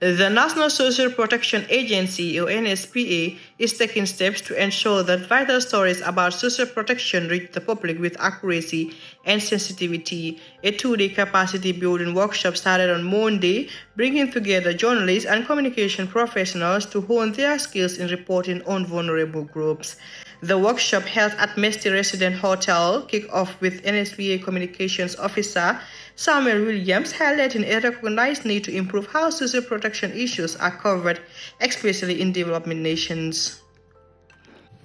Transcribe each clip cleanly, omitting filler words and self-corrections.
The National Social Protection Agency, or NSPA, is taking steps to ensure that vital stories about social protection reach the public with accuracy and sensitivity. A two-day capacity building workshop started on Monday, bringing together journalists and communication professionals to hone their skills in reporting on vulnerable groups. The workshop held at Mesty Resident Hotel kicked off with NSPA Communications Officer Samuel Williams, highlighting a recognized need to improve how social protection issues are covered, especially in developing nations.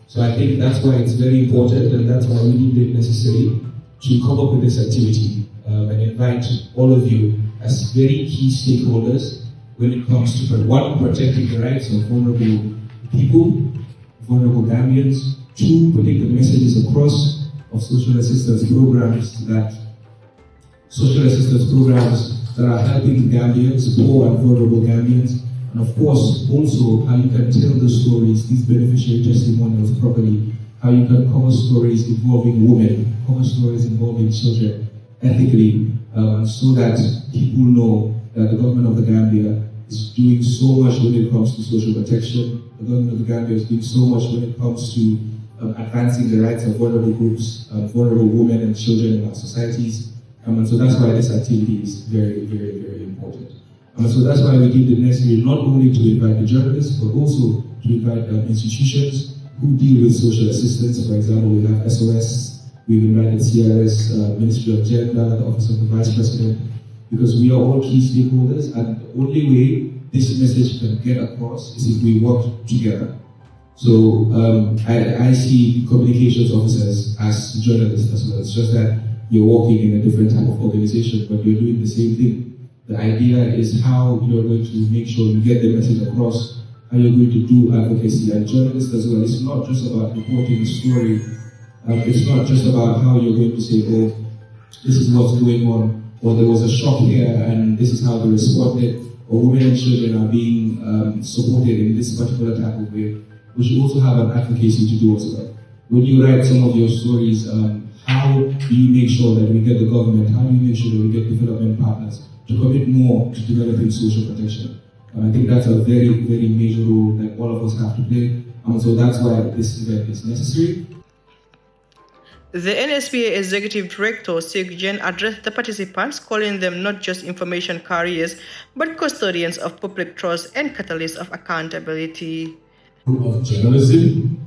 So I think that's why it's very important, and that's why we deemed it necessary to come up with this activity and invite all of you as very key stakeholders when it comes to, one, protecting the rights of vulnerable people, vulnerable Gambians, two, putting the messages across of social assistance programs that are helping Gambians, poor and vulnerable Gambians, and of course also how you can tell the stories, these beneficiary testimonials properly, how you can cover stories involving women, cover stories involving children ethically, so that people know that the government of the Gambia is doing so much when it comes to social protection. The government of the Gambia is doing so much when it comes to advancing the rights of vulnerable groups, vulnerable women and children in our societies. And so that's why this activity is very, very, very important. So that's why we deemed it necessary not only to invite the journalists, but also to invite institutions who deal with social assistance. For example, we have SOS, we've invited CRS, Ministry of Gender, the Office of the Vice President, because we are all key stakeholders, and the only way this message can get across is if we work together. So I see communications officers as journalists as well. It's just that you're working in a different type of organization, but you're doing the same thing. The idea is how you're going to make sure you get the message across, how you're going to do advocacy, and journalists as well. It's not just about reporting a story. It's not just about how you're going to say, oh, this is what's going on, or there was a shock here and this is how they responded, or women and children are being supported in this particular type of way. We should also have an advocacy to do as well. When you write some of your stories, how do you make sure that we get the government, how do you make sure that we get development partners to commit more to developing social protection? I think that's a very, very major role that all of us have to play. So that's why this event is necessary. The NSPA Executive Director, Sig Jen, addressed the participants, calling them not just information carriers, but custodians of public trust and catalysts of accountability. Of journalism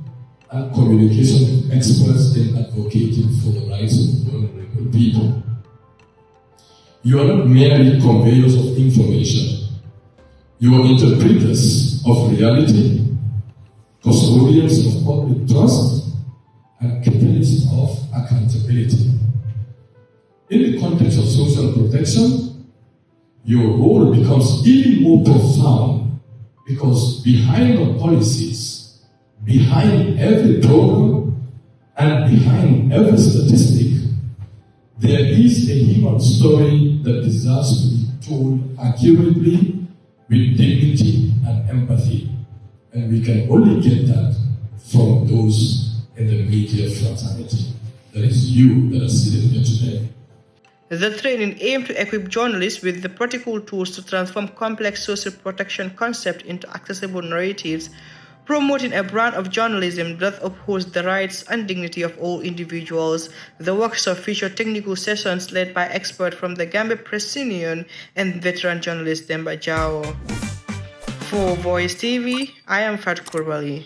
and communication experts in advocating for the rights of vulnerable people. You are not merely conveyors of information. You are interpreters of reality, custodians of public trust, and catalysts of accountability. In the context of social protection, your role becomes even more profound because behind the policies, behind every program, and behind every statistic, there is a human story that deserves to be told accurately, with dignity and empathy. And we can only get that from those in the media fraternity. That is you that are sitting here today. The training aimed to equip journalists with the practical tools to transform complex social protection concepts into accessible narratives, promoting a brand of journalism that upholds the rights and dignity of all individuals. The workshop featured technical sessions led by experts from the Gambia Press Union and veteran journalist Demba Jao. For Voice TV, I am Fat Kurbali.